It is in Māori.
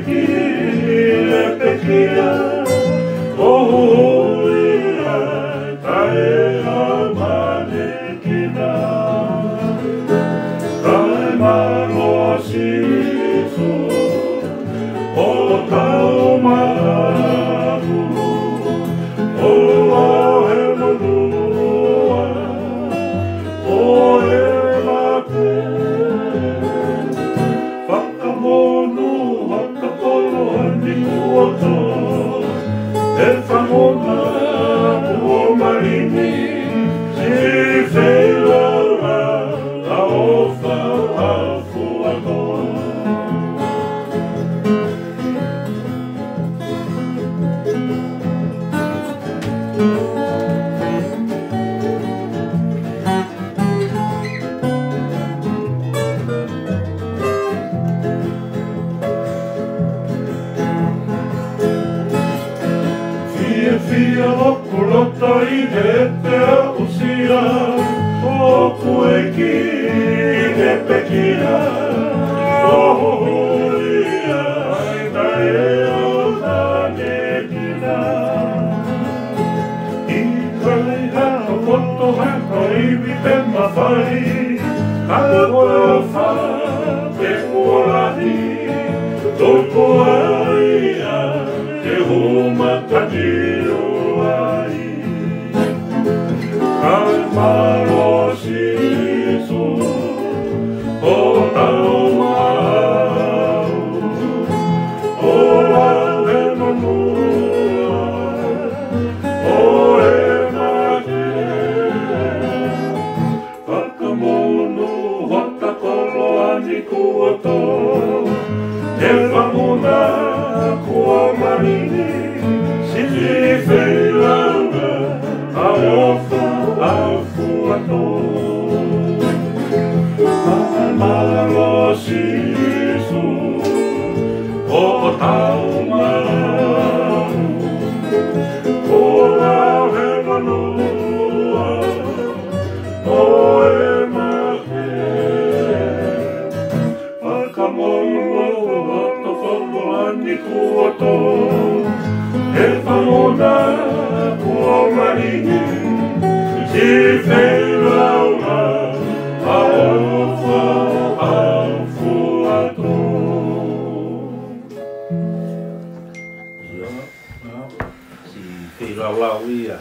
ki e pekia o ia tae a manekina tae maro siso o tau maru o au he manua o e mate whakamonu whakapolo ani kuoto e whamona ua marini si whelaura a ofa a fuanoa Fia hokulota I he te usia o kue ki he pekia o ia tae o manekina I kai haka poto haka iwi te mawhai Kala koe wha te kuarahi Toko ia te huma tatiro ai Kai maro siso o tau mau O lau e manua o e mate Whakamono whakakolo ani kuoto Te whamuna kua marini Si whelaura a ofa a fuato Maro siso o tau mau O lau he manua o e mate Whakamono whakawhako ani kuoto E whamona kua marini Si whelaura a ofa a fuato Si whelaura ia